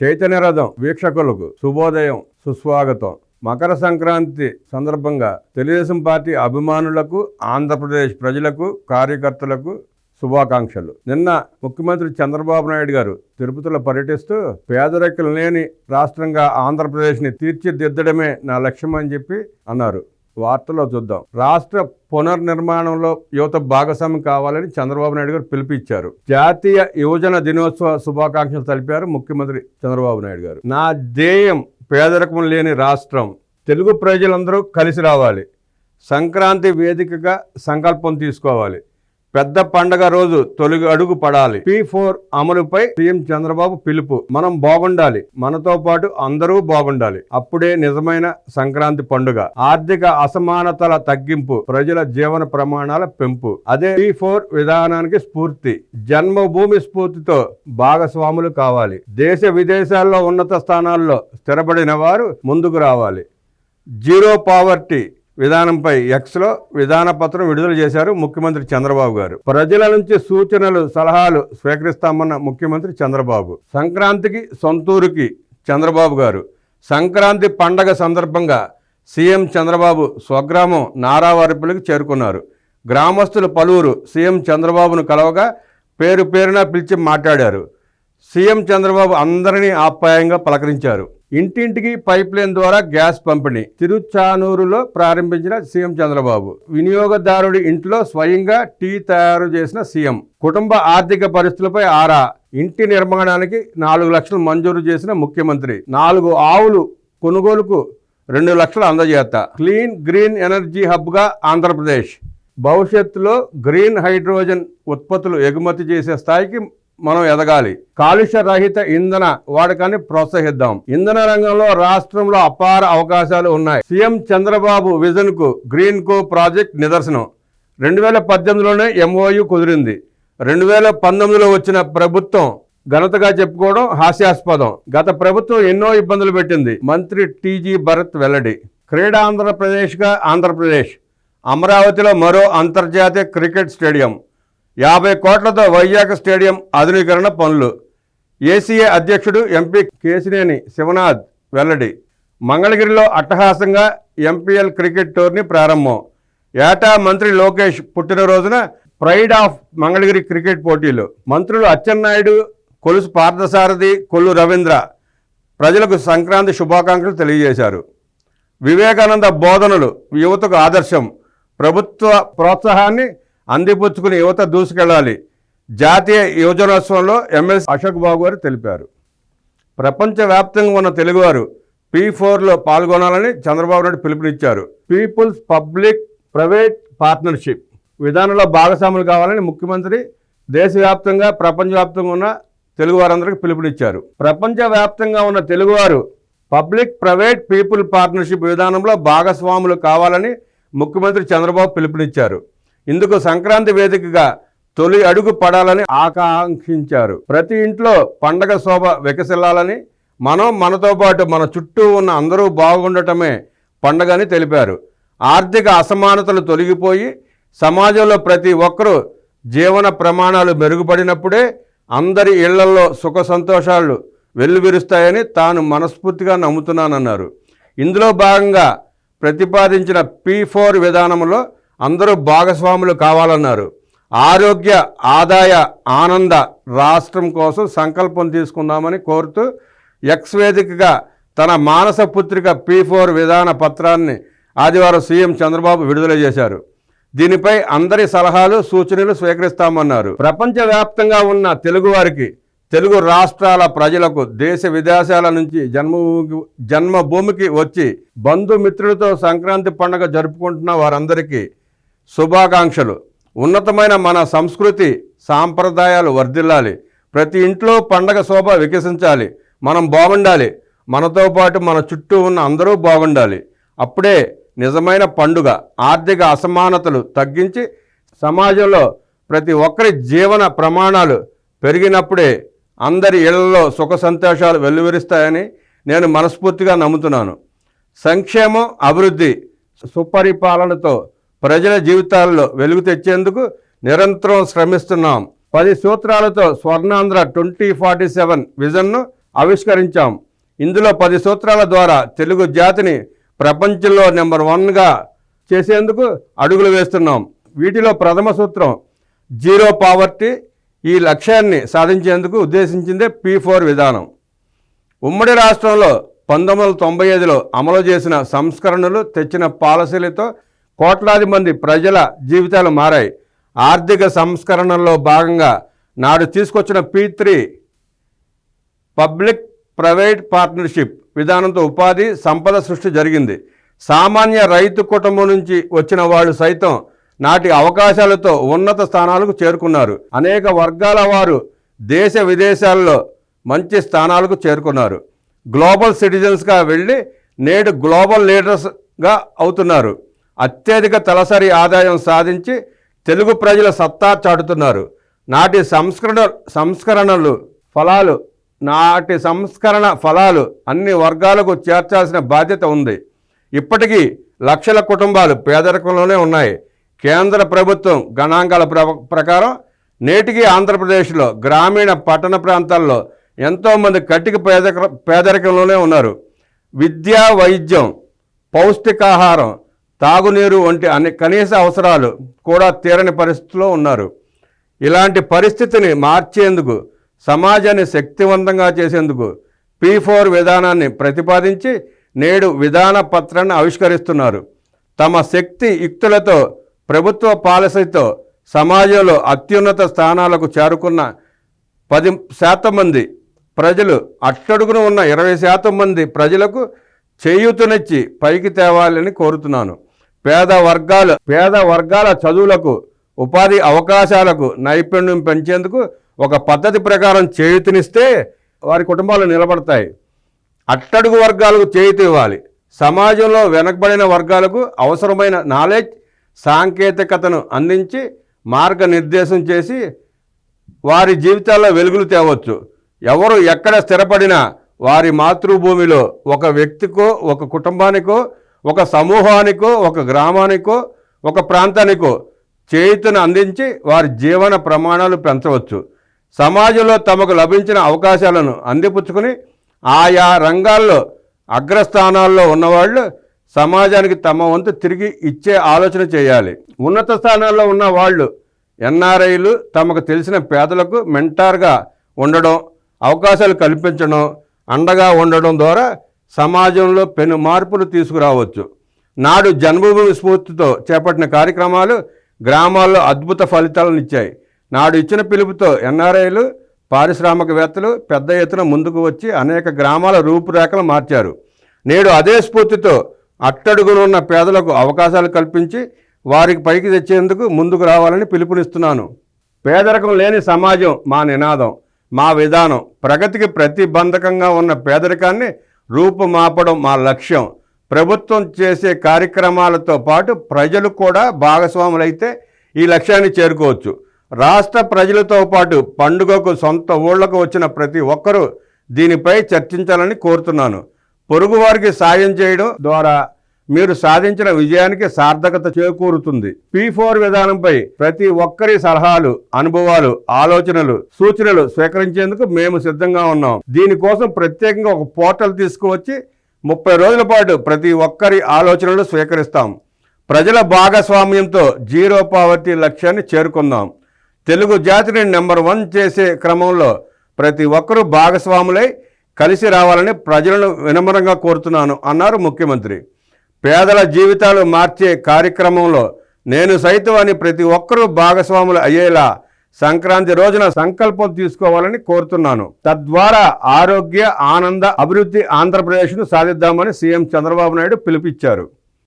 చైతన్య రథం వీక్షకులకు శుభోదయం, సుస్వాగతం. మకర సంక్రాంతి సందర్భంగా తెలుగుదేశం పార్టీ అభిమానులకు, ఆంధ్రప్రదేశ్ ప్రజలకు, కార్యకర్తలకు శుభాకాంక్షలు. నిన్న ముఖ్యమంత్రి చంద్రబాబు నాయుడు గారు తిరుపతిలో పర్యటిస్తూ పేదరికలు లేని రాష్ట్రంగా ఆంధ్రప్రదేశ్ని తీర్చిదిద్దడమే నా లక్ష్యం అని చెప్పి అన్నారు. వార్తలో చూద్దాం. రాష్ట్ర పునర్నిర్మాణంలో యువత భాగస్వామ్యం కావాలని చంద్రబాబు నాయుడు గారు పిలుపునిచ్చారు. జాతీయ యువజన దినోత్సవ శుభాకాంక్షలు తెలిపారు ముఖ్యమంత్రి చంద్రబాబు నాయుడు గారు. నా ధ్యేయం పేదరికం లేని రాష్ట్రం. తెలుగు ప్రజలందరూ కలిసి రావాలి. సంక్రాంతి వేదికగా సంకల్పం తీసుకోవాలి. పెద్ద పండగ రోజు తొలి అడుగు పడాలి. P4 అమలుపై సీఎం చంద్రబాబు పిలుపు. మనం బాగుండాలి, మనతో పాటు అందరూ బాగుండాలి. అప్పుడే నిజమైన సంక్రాంతి పండుగ. ఆర్థిక అసమానతల తగ్గింపు, ప్రజల జీవన ప్రమాణాల పెంపు, అదే P4 విధానానికి స్ఫూర్తి. జన్మభూమి స్ఫూర్తితో భాగస్వాములు కావాలి. దేశ విదేశాల్లో ఉన్నత స్థానాల్లో స్థిరపడిన వారు ముందుకు రావాలి. జీరో పావర్టీ విధానంపై ఎక్స్లో విధాన పత్రం విడుదల చేశారు ముఖ్యమంత్రి చంద్రబాబు గారు. ప్రజల నుంచి సూచనలు, సలహాలు స్వీకరిస్తామన్న ముఖ్యమంత్రి చంద్రబాబు. సంక్రాంతికి సొంతూరుకి చంద్రబాబు గారు. సంక్రాంతి పండగ సందర్భంగా సీఎం చంద్రబాబు స్వగ్రామం నారావారిపల్లికి చేరుకున్నారు. గ్రామస్తులు పలువురు సీఎం చంద్రబాబును కలవగా పేరు పేరున పిలిచి మాట్లాడారు. సీఎం చంద్రబాబు అందరినీ ఆప్యాయంగా పలకరించారు. ఇంటింటికి పైప్ లైన్ ద్వారా గ్యాస్ పంపిణీ తిరుచానూరులో ప్రారంభించిన సీఎం చంద్రబాబు. వినియోగదారుడి ఇంట్లో స్వయంగా టీ తయారు చేసిన సీఎం. కుటుంబ ఆర్థిక పరిస్థితులపై ఆరా. ఇంటి నిర్మాణానికి 4 లక్షలు మంజూరు చేసిన ముఖ్యమంత్రి. 4 ఆవులు కొనుగోలుకు 2 లక్షలు అందజేత. క్లీన్ గ్రీన్ ఎనర్జీ హబ్గా ఆంధ్రప్రదేశ్. భవిష్యత్తులో గ్రీన్ హైడ్రోజన్ ఉత్పత్తులు ఎగుమతి చేసే స్థాయికి మనం ఎదగాలి. కాలుష్య రహిత ఇంధన వాడకాన్ని ప్రోత్సహిద్దాం. ఇంధన రంగంలో రాష్ట్రంలో అపార అవకాశాలు ఉన్నాయి. సీఎం చంద్రబాబు విజన్ కు గ్రీన్ కో ప్రాజెక్ట్ నిదర్శనం. 2018లోనే MOU కుదిరింది. 2019లో వచ్చిన ప్రభుత్వం ఘనతగా చెప్పుకోవడం హాస్యాస్పదం. గత ప్రభుత్వం ఎన్నో ఇబ్బందులు పెట్టింది. మంత్రి TG భరత్ వెల్లడి. క్రీడాంధ్రప్రదేశ్గా ఆంధ్రప్రదేశ్. అమరావతిలో మరో అంతర్జాతీయ క్రికెట్ స్టేడియం. 50 కోట్లతో వైజాగ్ స్టేడియం ఆధునీకరణ పనులు. ACA అధ్యక్షుడు MP కేశినేని శివనాథ్ వెల్లడి. మంగళగిరిలో అట్టహాసంగా MPL క్రికెట్ టోర్నీ ప్రారంభం. ఏటా మంత్రి లోకేష్ పుట్టినరోజున ప్రైడ్ ఆఫ్ మంగళగిరి క్రికెట్ పోటీలు. మంత్రులు అచ్చెన్నాయుడు, కొలుసు పార్థసారథి, కొల్లు రవీంద్ర ప్రజలకు సంక్రాంతి శుభాకాంక్షలు తెలియజేశారు. వివేకానంద బోధనలు యువతకు ఆదర్శం. ప్రభుత్వ ప్రోత్సాహాన్ని అందిపుచ్చుకుని యువత దూసుకెళ్లాలి. జాతీయ యువజనోత్సవంలో ఎమ్మెల్సీ అశోక్ బాబు గారు తెలిపారు. ప్రపంచవ్యాప్తంగా ఉన్న తెలుగువారు P4లో పాల్గొనాలని చంద్రబాబు నాయుడు పిలుపునిచ్చారు. పీపుల్స్ పబ్లిక్ ప్రైవేట్ పార్ట్నర్షిప్ విధానంలో భాగస్వాములు కావాలని ముఖ్యమంత్రి దేశవ్యాప్తంగా, ప్రపంచవ్యాప్తంగా ఉన్న తెలుగువారందరికీ పిలుపునిచ్చారు. ప్రపంచవ్యాప్తంగా ఉన్న తెలుగువారు పబ్లిక్ ప్రైవేట్ పీపుల్ పార్ట్నర్షిప్ విధానంలో భాగస్వాములు కావాలని ముఖ్యమంత్రి చంద్రబాబు పిలుపునిచ్చారు. ఇందుకు సంక్రాంతి వేదికగా తొలి అడుగు పడాలని ఆకాంక్షించారు. ప్రతి ఇంట్లో పండగ శోభ వికసిల్లాలని, మనతో పాటు మన చుట్టూ ఉన్న అందరూ బాగుండటమే పండగని తెలిపారు. ఆర్థిక అసమానతలు తొలగిపోయి సమాజంలో ప్రతి ఒక్కరూ జీవన ప్రమాణాలు మెరుగుపడినప్పుడే అందరి ఇళ్లలో సుఖ సంతోషాలు వెల్లువిరుస్తాయని తాను మనస్ఫూర్తిగా నమ్ముతున్నానన్నారు. ఇందులో భాగంగా ప్రతిపాదించిన P4 విధానంలో అందరూ భాగస్వాములు కావాలన్నారు. ఆరోగ్య, ఆదాయ, ఆనంద రాష్ట్రం కోసం సంకల్పం తీసుకుందామని కోరుతూ ఎక్స్ వేదికగా తన మానస పుత్రిక P4 విధాన పత్రాన్ని ఆదివారం సీఎం చంద్రబాబు విడుదల చేశారు. దీనిపై అందరి సలహాలు, సూచనలు స్వీకరిస్తామన్నారు. ప్రపంచవ్యాప్తంగా ఉన్న తెలుగువారికి, తెలుగు రాష్ట్రాల ప్రజలకు, దేశ విదేశాల నుంచి జన్మభూమికి వచ్చి బంధుమిత్రులతో సంక్రాంతి పండుగ జరుపుకుంటున్న వారందరికీ శుభాకాంక్షలు. ఉన్నతమైన మన సంస్కృతి సాంప్రదాయాలు వర్ధిల్లాలి. ప్రతి ఇంట్లో పండగ శోభ వికసించాలి. మనం బాగుండాలి, మనతో పాటు మన చుట్టూ ఉన్న అందరూ బాగుండాలి. అప్పుడే నిజమైన పండుగ. ఆర్థిక అసమానతలు తగ్గించి సమాజంలో ప్రతి ఒక్కరి జీవన ప్రమాణాలు పెరిగినప్పుడే అందరి ఇళ్లలో సుఖ సంతోషాలు వెల్లువిరుస్తాయని నేను మనస్ఫూర్తిగా నమ్ముతున్నాను. సంక్షేమం, అభివృద్ధి, సుపరిపాలనతో ప్రజల జీవితాల్లో వెలుగు తెచ్చేందుకు నిరంతరం శ్రమిస్తున్నాం. 10 సూత్రాలతో స్వర్ణాంధ్ర 2047 విజన్ను ఆవిష్కరించాం. ఇందులో 10 సూత్రాల ద్వారా తెలుగు జాతిని ప్రపంచంలో నెంబర్ 1గా చేసేందుకు అడుగులు వేస్తున్నాం. వీటిలో ప్రథమ సూత్రం జీరో పావర్టీ. ఈ లక్ష్యాన్ని సాధించేందుకు ఉద్దేశించిందే P4 విధానం. ఉమ్మడి రాష్ట్రంలో 1995లో అమలు చేసిన సంస్కరణలు తెచ్చిన పాలసీలతో కోట్లాది మంది ప్రజల జీవితాలు మారాయి. ఆర్థిక సంస్కరణల్లో భాగంగా నాడు తీసుకొచ్చిన P3 పబ్లిక్ ప్రైవేట్ పార్ట్నర్షిప్ విధానంతో ఉపాధి సంపద సృష్టి జరిగింది. సామాన్య రైతు కుటుంబం నుంచి వచ్చిన వాళ్ళు సైతం నాటి అవకాశాలతో ఉన్నత స్థానాలకు చేరుకున్నారు. అనేక వర్గాల వారు దేశ విదేశాల్లో మంచి స్థానాలకు చేరుకున్నారు. గ్లోబల్ సిటిజన్స్గా వెళ్ళి నేడు గ్లోబల్ లీడర్స్గా అవుతున్నారు. అత్యధిక తలసరి ఆదాయం సాధించి తెలుగు ప్రజల సత్తా చాటుతున్నారు. నాటి సంస్కరణ ఫలాలు అన్ని వర్గాలకు చేర్చాల్సిన బాధ్యత ఉంది. ఇప్పటికీ లక్షల కుటుంబాలు పేదరికంలోనే ఉన్నాయి. కేంద్ర ప్రభుత్వం గణాంకాల ప్రకారం నేటికి ఆంధ్రప్రదేశ్లో గ్రామీణ పట్టణ ప్రాంతాల్లో ఎంతోమంది కటిక పేదరికంలోనే ఉన్నారు. విద్య, వైద్యం, పౌష్టికాహారం, తాగునీరు వంటి కనీస అవసరాలు కూడా తీరని పరిస్థితిలో ఉన్నారు. ఇలాంటి పరిస్థితిని మార్చేందుకు, సమాజాన్ని శక్తివంతంగా చేసేందుకు P4 విధానాన్ని ప్రతిపాదించి నేడు విధాన పత్రాన్ని ఆవిష్కరిస్తున్నారు. తమ శక్తి యుక్తులతో ప్రభుత్వ పాలసీతో సమాజంలో అత్యున్నత స్థానాలకు చేరుకున్న 10% మంది ప్రజలు, అట్టడుగున ఉన్న 20% మంది ప్రజలకు చేయూతనిచ్చి పైకి తేవాలని కోరుతున్నాను. పేద వర్గాల చదువులకు, ఉపాధి అవకాశాలకు, నైపుణ్యం పెంచేందుకు ఒక పద్ధతి ప్రకారం చేయూతనిస్తే వారి కుటుంబాలు నిలబడతాయి. అట్టడుగు వర్గాలకు చేయూత ఇవ్వాలి. సమాజంలో వెనకబడిన వర్గాలకు అవసరమైన నాలెడ్జ్, సాంకేతికతను అందించి మార్గనిర్దేశం చేసి వారి జీవితాల్లో వెలుగులు తేవచ్చు. ఎవరు ఎక్కడ స్థిరపడినా వారి మాతృభూమిలో ఒక వ్యక్తికో, ఒక కుటుంబానికో, ఒక సమూహానికో, ఒక గ్రామానికో, ఒక ప్రాంతానికో చేయూతను అందించి వారి జీవన ప్రమాణాలు పెంచవచ్చు. సమాజంలో తమకు లభించిన అవకాశాలను అందిపుచ్చుకొని ఆయా రంగాల్లో అగ్రస్థానాల్లో ఉన్నవాళ్ళు సమాజానికి తమ వంతు తిరిగి ఇచ్చే ఆలోచన చేయాలి. ఉన్నత స్థానాల్లో ఉన్న వాళ్ళు NRIలు తమకు తెలిసిన పేదలకు మెంటార్గా ఉండడం, అవకాశాలు కల్పించడం, అండగా ఉండడం ద్వారా సమాజంలో పెను మార్పులు తీసుకురావచ్చు. నాడు జన్మభూమి స్ఫూర్తితో చేపట్టిన కార్యక్రమాలు గ్రామాల్లో అద్భుత ఫలితాలను ఇచ్చాయి. నాడు ఇచ్చిన పిలుపుతో NRIలు, పారిశ్రామికవేత్తలు పెద్ద ఎత్తున ముందుకు వచ్చి అనేక గ్రామాల రూపురేఖలు మార్చారు. నేడు అదే స్ఫూర్తితో అట్టడుగునున్న పేదలకు అవకాశాలు కల్పించి వారికి పైకి తెచ్చేందుకు ముందుకు రావాలని పిలుపునిస్తున్నాను. పేదరికం లేని సమాజం మా నినాదం, మా విధానం. ప్రగతికి ప్రతిబంధకంగా ఉన్న పేదరికాన్ని రూపుమాపడం మా లక్ష్యం. ప్రభుత్వం చేసే కార్యక్రమాలతో పాటు ప్రజలు కూడా భాగస్వాములైతే ఈ లక్ష్యాన్ని చేరుకోవచ్చు. రాష్ట్ర ప్రజలతో పాటు పండుగకు సొంత ఊళ్లకు వచ్చిన ప్రతి ఒక్కరూ దీనిపై చర్చించాలని కోరుతున్నాను. పొరుగువారికి సాయం చేయడం ద్వారా మీరు సాధించిన విజయానికి సార్థకత చేకూరుతుంది. P4 విధానంపై ప్రతి ఒక్కరి సలహాలు, అనుభవాలు, ఆలోచనలు, సూచనలు స్వీకరించేందుకు మేము సిద్ధంగా ఉన్నాం. దీనికోసం ప్రత్యేకంగా ఒక పోర్టల్ తీసుకువచ్చి 30 రోజుల పాటు ప్రతి ఒక్కరి ఆలోచనలు స్వీకరిస్తాం. ప్రజల భాగస్వామ్యంతో జీరో పావర్టీ లక్ష్యాన్ని చేరుకుందాం. తెలుగు జాతిని నెంబర్ 1 చేసే క్రమంలో ప్రతి ఒక్కరూ భాగస్వాములై కలిసి రావాలని ప్రజలను వినమ్రంగా కోరుతున్నాను అన్నారు ముఖ్యమంత్రి. పేదల జీవితాలు మార్చే కార్యక్రమంలో నేను సైతం అని ప్రతి ఒక్కరూ భాగస్వాములు అయ్యేలా సంక్రాంతి రోజున సంకల్పం తీసుకోవాలని కోరుతున్నాను. తద్వారా ఆరోగ్య, ఆనంద, అభివృద్ధి ఆంధ్రప్రదేశ్ను సాధిద్దామని సీఎం చంద్రబాబు నాయుడు పిలుపిచ్చారు.